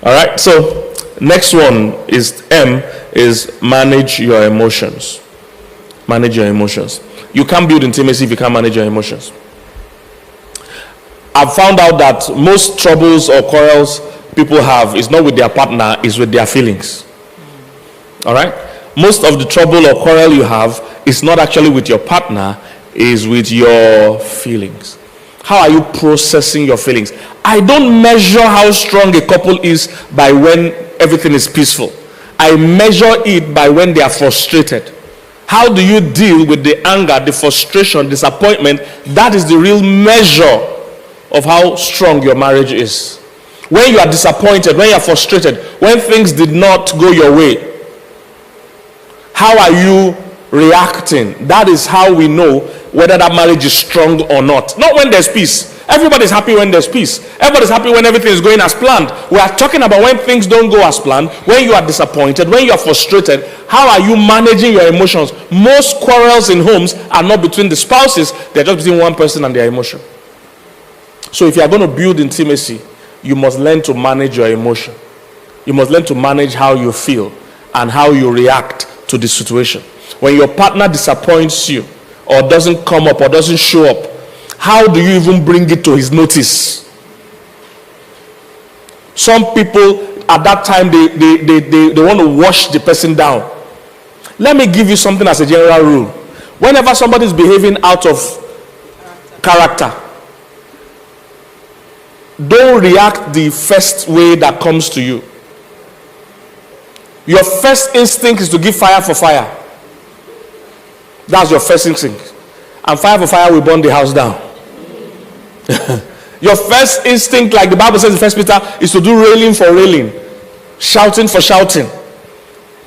All right, so next one is M, is manage your emotions. Manage your emotions. You can't build intimacy if you can't manage your emotions. I've found out that most troubles or quarrels people have is not with their partner, is with their feelings. All right? Most of the trouble or quarrel you have is not actually with your partner, is with your feelings. How are you processing your feelings? I don't measure how strong a couple is by when everything is peaceful. I measure it by when they are frustrated. How do you deal with the anger, the frustration, disappointment? That is the real measure of how strong your marriage is. When you are disappointed, when you are frustrated, when things did not go your way, how are you reacting? That is how we know whether that marriage is strong or not. Not when there's peace. Everybody's happy when there's peace. Everybody's happy when everything is going as planned. We are talking about when things don't go as planned, when you are disappointed, when you are frustrated. How are you managing your emotions? Most quarrels in homes are not between the spouses. They're just between one person and their emotion. So if you are going to build intimacy, you must learn to manage your emotion. You must learn to manage how you feel and how you react to the situation. When your partner disappoints you or doesn't come up or doesn't show up, how do you even bring it to his notice? Some people at that time, they want to wash the person down. Let me give you something as a general rule. Whenever somebody is behaving out of character, don't react the first way that comes to you. Your first instinct is to give fire for fire. That's your first instinct. And fire for fire will burn the house down. Your first instinct, like the Bible says in 1 Peter, is to do railing for railing, shouting for shouting.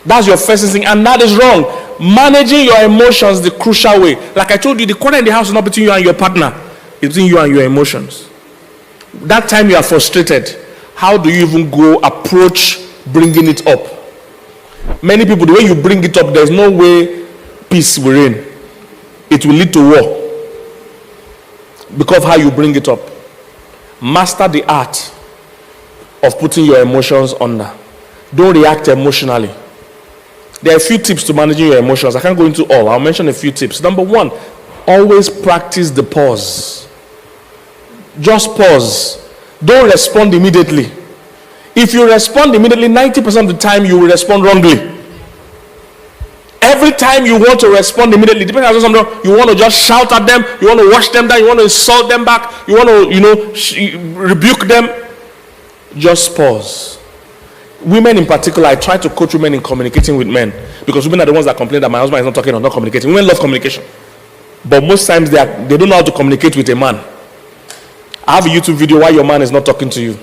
That's your first instinct, and that is wrong. Managing your emotions the crucial way. Like I told you, the quarrel in the house is not between you and your partner. It's between you and your emotions. That time you are frustrated, how do you even go approach bringing it up? Many people, the way you bring it up, there's no way peace will reign. It will lead to war because of how you bring it up. Master the art of putting your emotions under. Don't react emotionally. There are a few tips to managing your emotions. I can't go into all. I'll mention a few tips. Number one, always practice the pause. Just pause. Don't respond immediately. If you respond immediately, 90% of the time you will respond wrongly. Every time you want to respond immediately, depending on something, you want to just shout at them, you want to wash them down, you want to insult them back, you want to, rebuke them. Just pause. Women in particular, I try to coach women in communicating with men, because women are the ones that complain that my husband is not talking or not communicating. Women love communication, but most times they don't know how to communicate with a man. I have a YouTube video why your man is not talking to you.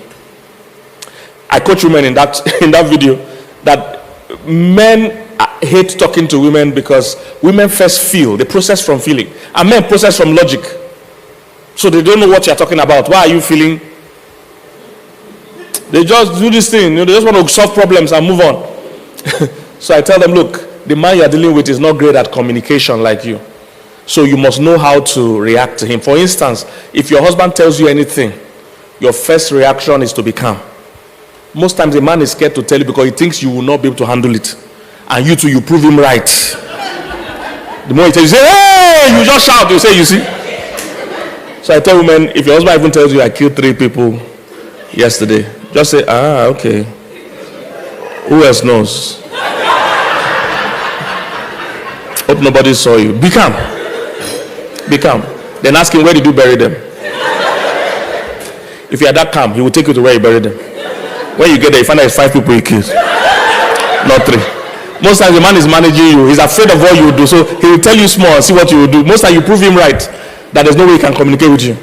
I coach women in that video that men hate talking to women because women first feel, they process from feeling, and men process from logic. So they don't know what you're talking about. Why are you feeling? They just do this thing, they just want to solve problems and move on. So I tell them, look, the man you're dealing with is not great at communication like you. So you must know how to react to him. For instance, if your husband tells you anything, your first reaction is to be calm. Most times a man is scared to tell you because he thinks you will not be able to handle it. And you too, you prove him right. The more he tells you, say, hey, you just shout, you say, you see. So I tell women, if your husband even tells you I killed 3 people yesterday, just say, okay. Who else knows? Hope nobody saw you. Be calm. Be calm. Then ask him, where did you bury them? If you are that calm, he will take you to where you buried them. When you get there, you find out it's 5 people he killed, not 3. Most times the man is managing you. He's afraid of what you will do, so he will tell you small and see what you will do. Most times you prove him right that there's no way he can communicate with you.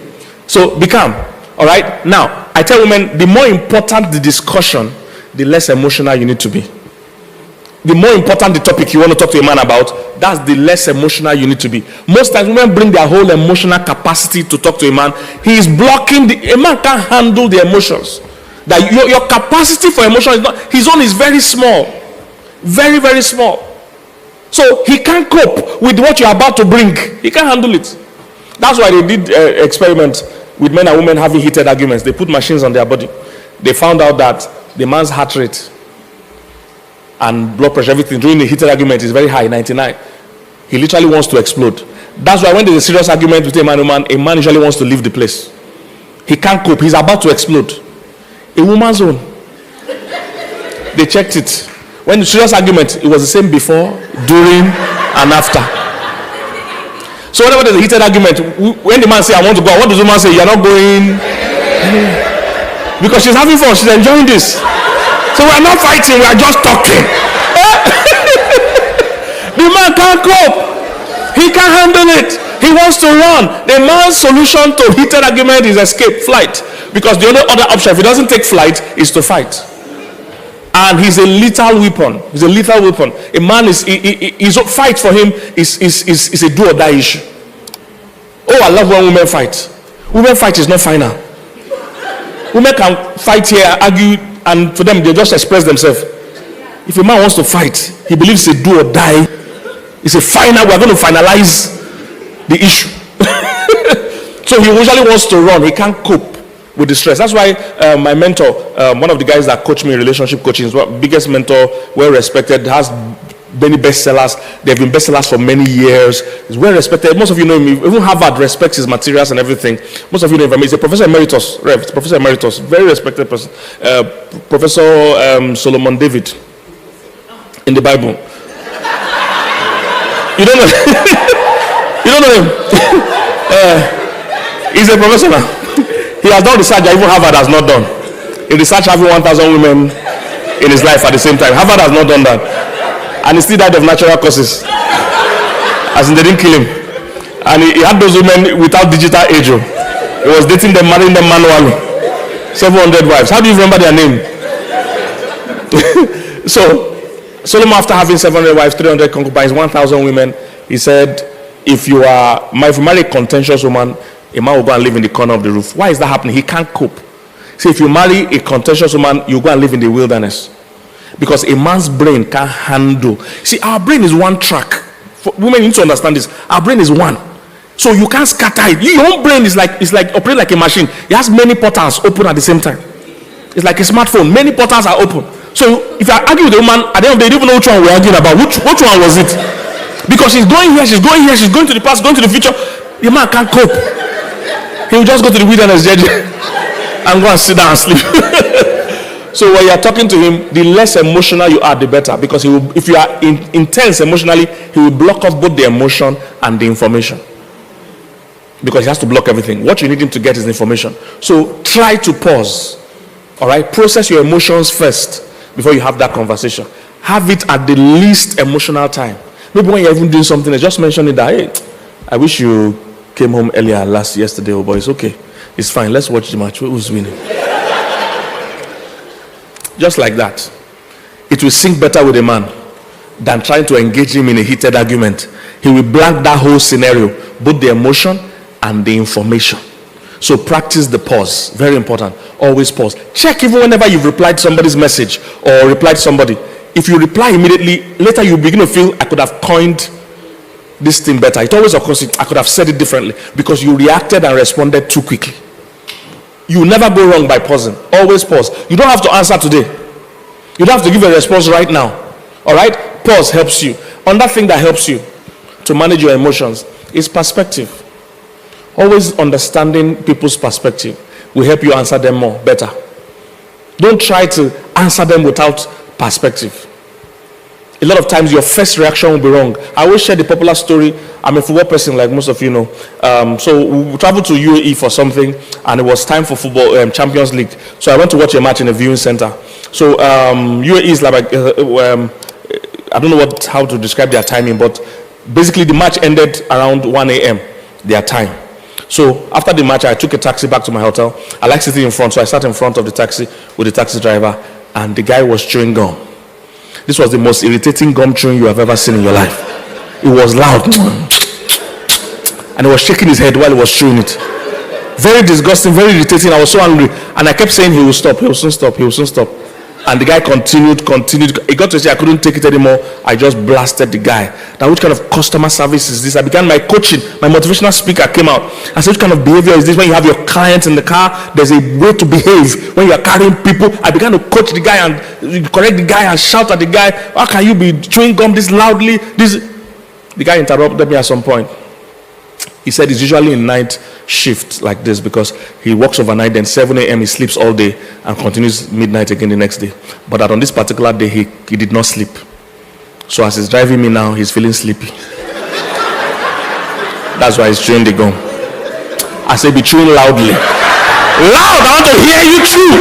So be calm. All right. Now I tell women, the more important the discussion, the less emotional you need to be. The more important the topic you want to talk to a man about, that's the less emotional you need to be. Most times women bring their whole emotional capacity to talk to a man. He is blocking a man can't handle the emotions. That your capacity for emotion is not, his own is very small. Very, very small. So he can't cope with what you're about to bring. He can't handle it. That's why they did experiments with men and women having heated arguments. They put machines on their body. they found out that the man's heart rate and blood pressure, everything during the heated argument is very high, 99. He literally wants to explode. That's why when there's a serious argument between a man usually wants to leave the place. He can't cope. He's about to explode. A woman's own. They checked it. When the serious argument, it was the same before, during, and after. So whenever there's a heated argument, when the man says, I want to go, what does the woman say? You're not going. Because she's having fun. She's enjoying this. So we're not fighting. We're just talking. The man can't cope. He can't handle it. He wants to run. The man's solution to heated argument is escape, flight. Because the only other option, if he doesn't take flight, is to fight. And he's a lethal weapon. He's a lethal weapon. A man his fight for him is a do or die issue. Oh, I love when women fight. Women fight is not final. Women can fight here, argue, and for them, they just express themselves. If a man wants to fight, he believes it's a do or die. It's a final, we're going to finalize the issue. So he usually wants to run. He can't cope with the stress. That's why my mentor, one of the guys that coached me in relationship coaching, is one biggest mentor, well respected, has many bestsellers. They've been bestsellers for many years. He's well respected. Most of you know him. Even Harvard respects his materials and everything. Most of you know him. He's a professor emeritus. Rev, professor emeritus, very respected person. Professor Solomon David in the Bible. You don't know? You don't know him? He's a professor now. He has done research that even Harvard has not done. In research having 1,000 women in his life at the same time. Harvard has not done that. And he still died of natural causes. As in they didn't kill him. And he had those women without digital age. He was dating them, marrying them manually. 700 wives. How do you remember their name? So, Solomon, after having 700 wives, 300 concubines, 1,000 women, he said, if you marry a contentious woman, a man will go and live in the corner of the roof. Why is that happening? He can't cope. See, if you marry a contentious woman, you go and live in the wilderness. Because a man's brain can't handle. See, our brain is one track. Women need to understand this. Our brain is one. So you can't scatter it. Your own brain is like operating like a machine. It has many portals open at the same time. It's like a smartphone. Many portals are open. So if you argue with a woman, at the end of the day, you don't even know which one we're arguing about. Which one was it? Because she's going here, she's going here, she's going to the past, going to the future. The man can't cope. He will just go to the wilderness and go and sit down and sleep. So when you're talking to him, the less emotional you are, the better. Because if you are intense emotionally, he will block off both the emotion and the information. Because he has to block everything. What you need him to get is information. So try to pause. All right? Process your emotions first before you have that conversation. Have it at the least emotional time. Maybe when you're even doing something, just mention it that, hey, I wish you came home earlier yesterday, oh boy, it's okay. It's fine. Let's watch the match. Who's winning? Just like that. It will sink better with a man than trying to engage him in a heated argument. He will blank that whole scenario, both the emotion and the information. So practice the pause. Very important. Always pause. Check even whenever you've replied to somebody's message or replied to somebody. If you reply immediately, later you begin to feel, I could have coined this thing better. It always occurs, I could have said it differently, because you reacted and responded too quickly. You never go wrong by pausing. Always pause. You don't have to answer today. You don't have to give a response right now. All right? Pause helps you. Another thing that helps you to manage your emotions is perspective. Always understanding people's perspective will help you answer them better. Don't try to answer them without perspective. A lot of times your first reaction will be wrong. I always share the popular story. I'm a football person, like most of you know. So we traveled to UAE for something, and it was time for football, Champions League. So I went to watch a match in a viewing center. So UAE is like, I don't know how to describe their timing, but basically the match ended around 1 a.m. their time. So after the match, I took a taxi back to my hotel. I like sitting in front, so I sat in front of the taxi with the taxi driver, and the guy was chewing gum. This was the most irritating gum chewing you have ever seen in your life. It was loud. And he was shaking his head while he was chewing it. Very disgusting, very irritating. I was so angry. And I kept saying he will stop, he will soon stop, he will soon stop. And the guy continued. It got to say I couldn't take it anymore. I just blasted the guy. Now, which kind of customer service is this? I began my coaching. My motivational speaker came out. I said, which kind of behavior is this? When you have your clients in the car, there's a way to behave. When you are carrying people, I began to coach the guy and correct the guy and shout at the guy. How can you be chewing gum this loudly? The guy interrupted me at some point. He said he's usually in night shift like this because he works overnight, then 7 a.m. he sleeps all day and continues midnight again the next day. But that on this particular day, he did not sleep. So as he's driving me now, he's feeling sleepy. That's why he's chewing the gum. I say, be chewing loudly. Loud, I want to hear you chew.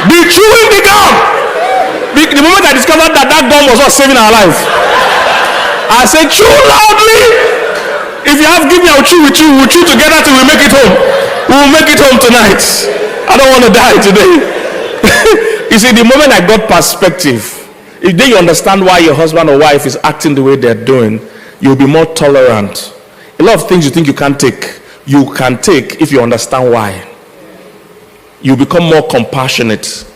Be chewing the gum. The moment I discovered that gum was not saving our life, I said, chew loudly. If you have, give me, I'll chew with you. We'll chew together till we make it home. We will make it home tonight. I don't want to die today. You see, the moment I got perspective, if then you understand why your husband or wife is acting the way they're doing, you'll be more tolerant. A lot of things you think you can't take, you can take if you understand why. You become more compassionate.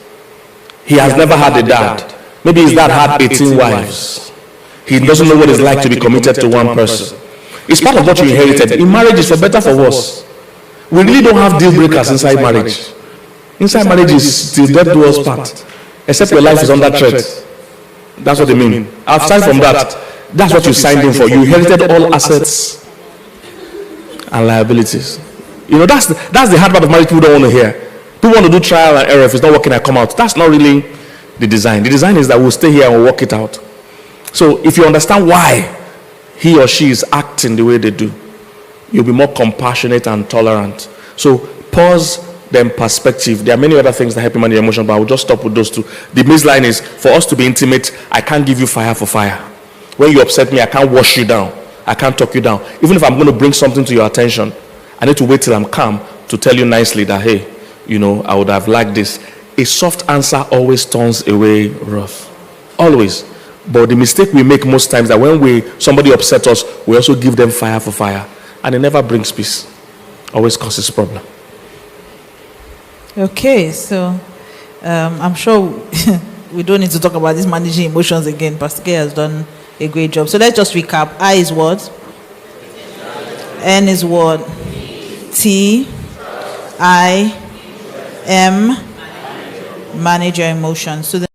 He has never had a dad. Maybe his dad had 18 wives. He doesn't know what it's like to be committed to one person. It's part of what you inherited. In marriage, it's for better, for worse. We really don't have deal breakers inside marriage. Inside marriage is till death do us part. Except your life is under threat. That's what they mean. Aside from that, that's what you signed in for. You inherited all assets and liabilities. You know, that's the hard part of marriage people don't want to hear. People want to do trial and error. If it's not working, I come out. That's not really the design. The design is that we'll stay here and we'll work it out. So if you understand why he or she is acting the way they do, you'll be more compassionate and tolerant. So pause, then perspective. There are many other things that help you manage emotion, but I will just stop with those two. The baseline is, for us to be intimate, I can't give you fire for fire. When you upset me, I can't wash you down. I can't talk you down. Even if I'm going to bring something to your attention, I need to wait till I'm calm to tell you nicely that, hey, you know, I would have liked this. A soft answer always turns away wrath. Always. But the mistake we make most times that when somebody upsets us, we also give them fire for fire. And it never brings peace. Always causes problem. Okay, so I'm sure we don't need to talk about this managing emotions again. Pastor K has done a great job. So let's just recap. I is what? N is what? T. I. M. Manage your emotions. So the